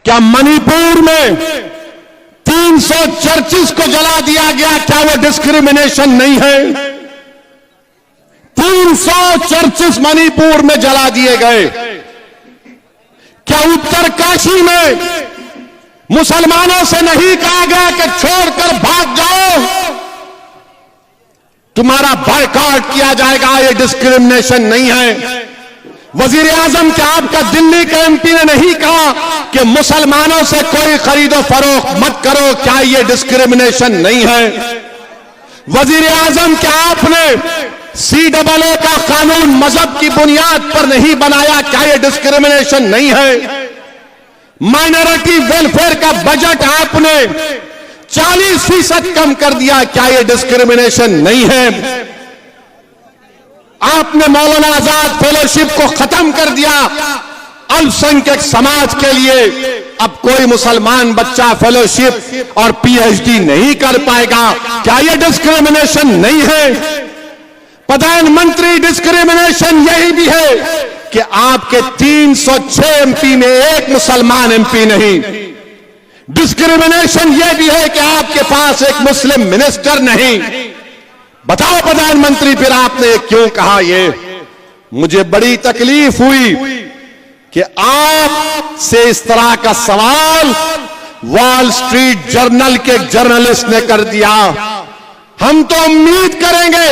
क्या मणिपुर में 300 चर्चिस को जला दिया गया, क्या वो डिस्क्रिमिनेशन नहीं है? 300 चर्चिस मणिपुर में जला दिए गए। क्या उत्तरकाशी में मुसलमानों से नहीं कहा गया कि छोड़कर भाग जाओ, तुम्हारा बायकॉट किया जाएगा? ये डिस्क्रिमिनेशन नहीं है। वजीर आजम, क्या आपका दिल्ली के एमपी ने नहीं कहा कि मुसलमानों से कोई खरीदो फरोख्त मत करो? क्या ये डिस्क्रिमिनेशन नहीं है? वजीर आजम, क्या आपने CAA का कानून मजहब की बुनियाद पर नहीं बनाया? क्या ये डिस्क्रिमिनेशन नहीं है? माइनॉरिटी वेलफेयर का बजट आपने 40% कम कर दिया, क्या ये डिस्क्रिमिनेशन नहीं है? आपने मौलाना आजाद फेलोशिप को खत्म कर दिया अल्पसंख्यक समाज के लिए। अब कोई मुसलमान बच्चा फेलोशिप और PhD नहीं कर पाएगा, क्या यह डिस्क्रिमिनेशन नहीं है? प्रधानमंत्री, डिस्क्रिमिनेशन यही भी है कि आपके 306 MP में एक मुसलमान MP नहीं। डिस्क्रिमिनेशन यह भी है कि आपके पास एक मुस्लिम मिनिस्टर नहीं। बताओ प्रधानमंत्री, फिर आपने क्यों कहा ये? मुझे बड़ी तकलीफ हुई कि आप से इस तरह का सवाल वॉल स्ट्रीट जर्नल के जर्नलिस्ट ने कर दिया। हम तो उम्मीद करेंगे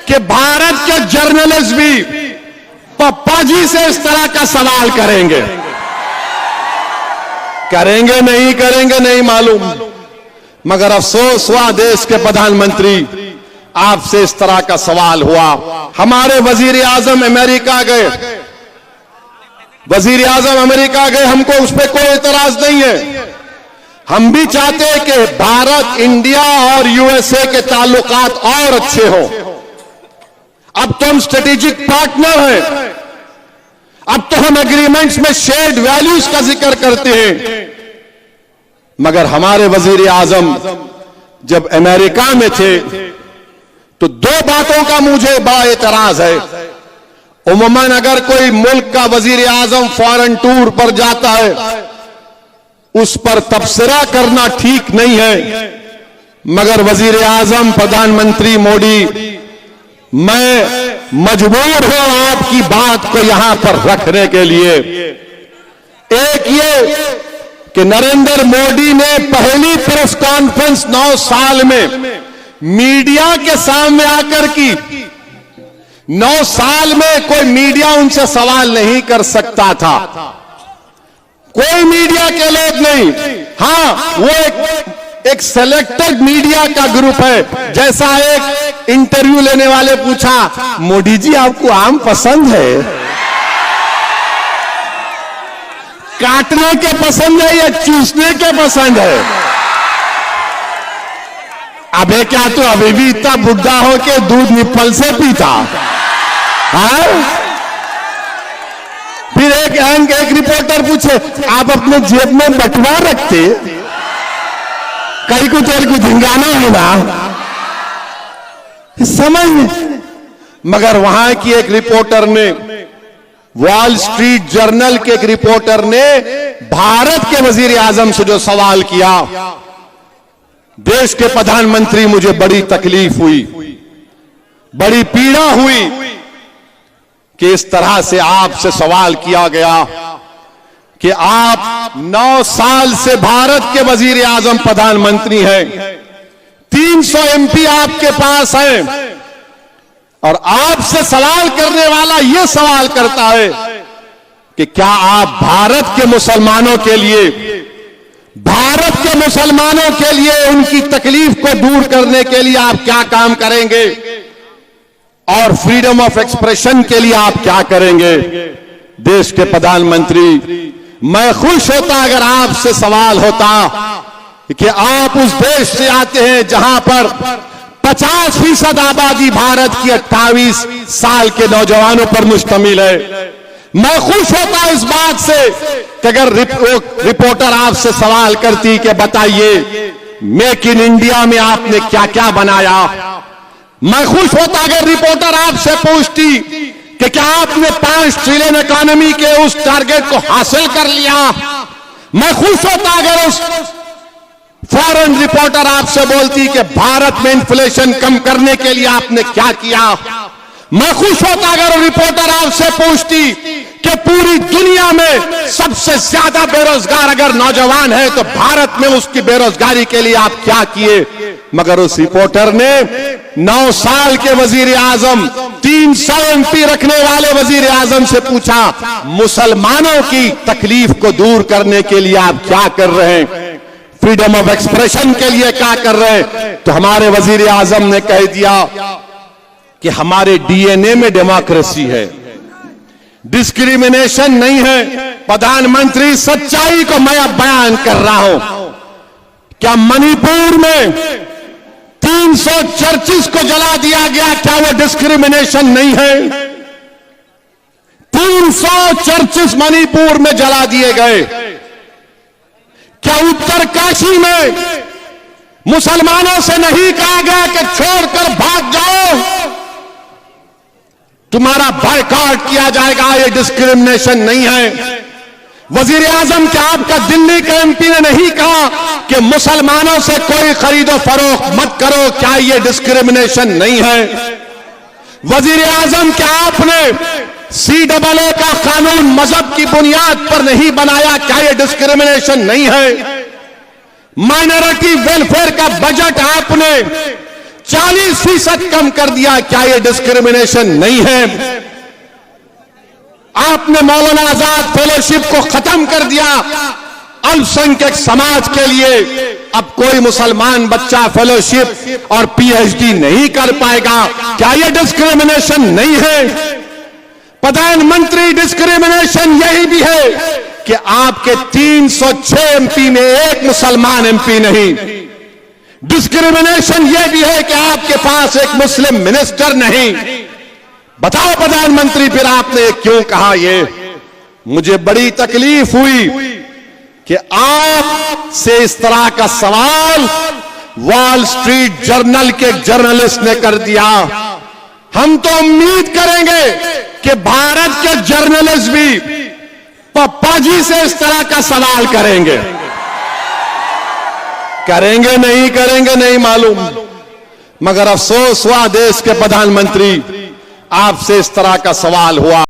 कि भारत के जर्नलिस्ट भी पप्पा जी से इस तरह का सवाल करेंगे। करेंगे नहीं करेंगे नहीं मालूम, मगर अफसोस हुआ देश के प्रधानमंत्री, आपसे इस तरह का सवाल हुआ। हमारे वजीर आजम अमेरिका गए, वजीर आजम अमेरिका गए, हमको उस पर कोई एतराज नहीं है। हम भी चाहते हैं कि भारत, इंडिया और USA के ताल्लुकात और अच्छे हों। अब तो हम स्ट्रेटेजिक पार्टनर हैं। अब तो हम एग्रीमेंट्स में शेयर्ड वैल्यूज का जिक्र करते हैं। मगर हमारे वजीर आजम जब अमेरिका में थे तो दो बातों का मुझे बड़ा एतराज है। उम्मन अगर कोई मुल्क का वजीर आजम फॉरेन टूर पर जाता है, उस पर तबसरा करना ठीक नहीं है। मगर वजीर आजम प्रधानमंत्री मोदी, मैं मजबूर हूं आपकी बात को यहां पर रखने के लिए। एक ये कि नरेंद्र मोदी ने पहली प्रेस कॉन्फ्रेंस 9 साल में मीडिया के सामने आकर की। 9 साल में कोई मीडिया उनसे सवाल नहीं कर सकता था, कोई मीडिया के लोग नहीं। हां, वो एक सिलेक्टेड मीडिया का ग्रुप है। जैसा एक इंटरव्यू लेने वाले पूछा, मोदी जी आपको आम पसंद है? काटने के पसंद है या चूसने के पसंद है? अबे क्या तू अभी भी इतना बुढ़ा हो के दूध निप्पल से पीता? हाँ? फिर एक रिपोर्टर पूछे, आप अपने जेब में बटुआ रखते? कहीं को तेरे को धिंगाना है ना, समझ में। मगर वहां की एक रिपोर्टर ने, वॉल स्ट्रीट जर्नल के एक रिपोर्टर ने भारत के वजीर आजम से जो सवाल किया, देश के प्रधानमंत्री, मुझे बड़ी तकलीफ हुई, बड़ी पीड़ा हुई कि इस तरह से आपसे सवाल किया गया कि आप 9 साल से भारत के वजीर आजम प्रधानमंत्री हैं, 300 MP आपके पास हैं, और आपसे सवाल करने वाला यह सवाल करता है कि क्या आप भारत के मुसलमानों के लिए, भारत के मुसलमानों के लिए उनकी तकलीफ को दूर करने के लिए आप क्या काम करेंगे, और फ्रीडम ऑफ एक्सप्रेशन के लिए आप क्या करेंगे? देश के प्रधानमंत्री, मैं खुश होता अगर आपसे सवाल होता कि आप उस देश से आते हैं जहां पर 50% आबादी भारत की 28 साल के नौजवानों पर मुश्तमिल है। मैं खुश होता इस बात से कि अगर रिपोर्टर आपसे सवाल करती कि बताइए मेक इन इंडिया में आपने क्या क्या बनाया। मैं खुश होता अगर रिपोर्टर आपसे पूछती कि क्या आपने 5 ट्रिलियन इकोनॉमी के उस टारगेट को हासिल कर लिया। मैं खुश होता अगर उस फॉरेन रिपोर्टर आपसे बोलती कि भारत में इन्फ्लेशन कम करने के लिए आपने क्या किया। मैं खुश होता अगर रिपोर्टर आपसे पूछती कि पूरी दुनिया में सबसे ज्यादा बेरोजगार अगर नौजवान है तो भारत में उसकी बेरोजगारी के लिए आप क्या किए। मगर उस रिपोर्टर ने 9 साल के वजीर आजम 300 MP रखने वाले वजीर आजम से पूछा, मुसलमानों की तकलीफ को दूर करने के लिए आप क्या कर रहे हैं, फ्रीडम ऑफ एक्सप्रेशन के लिए क्या कर रहे हैं। तो हमारे वजीर आजम ने कह दिया कि हमारे DNA में डेमोक्रेसी है, डिस्क्रिमिनेशन नहीं है। प्रधानमंत्री सच्चाई को मैं अब बयान कर रहा हूं। क्या मणिपुर में 300 चर्चिस को जला दिया गया, क्या वो डिस्क्रिमिनेशन नहीं है? 300 चर्चिस मणिपुर में जला दिए गए। क्या उत्तरकाशी में मुसलमानों से नहीं कहा गया कि छोड़कर भाग जाओ, तुम्हारा बायकॉट किया जाएगा? ये डिस्क्रिमिनेशन नहीं है। वजीर आजम क्या आपका दिल्ली के MP ने नहीं कहा कि मुसलमानों से कोई खरीदो फरोख्त मत करो, क्या ये डिस्क्रिमिनेशन नहीं है? वजीर आजम क्या आपने CAA का कानून मजहब की बुनियाद पर नहीं बनाया, क्या ये डिस्क्रिमिनेशन नहीं है? माइनॉरिटी वेलफेयर का बजट आपने 40% कम कर दिया, क्या ये डिस्क्रिमिनेशन नहीं है? आपने मौलाना आजाद फेलोशिप को खत्म कर दिया अल्पसंख्यक समाज के लिए। अब कोई मुसलमान बच्चा फेलोशिप और PhD नहीं कर पाएगा, क्या ये डिस्क्रिमिनेशन नहीं है? प्रधानमंत्री डिस्क्रिमिनेशन यही भी है कि आपके 306 MP में एक मुसलमान MP नहीं। डिस्क्रिमिनेशन यह भी है कि आपके पास एक मुस्लिम मिनिस्टर नहीं। बताओ प्रधानमंत्री, फिर आपने क्यों कहा ये? मुझे बड़ी तकलीफ हुई कि आप से इस तरह का सवाल वॉल स्ट्रीट जर्नल के जर्नलिस्ट ने कर दिया। हम तो उम्मीद करेंगे कि भारत के जर्नलिस्ट भी पप्पा जी से इस तरह का सवाल करेंगे। करेंगे नहीं करेंगे नहीं मालूम, मगर अफसोस हुआ देश के प्रधानमंत्री आपसे इस तरह का सवाल हुआ।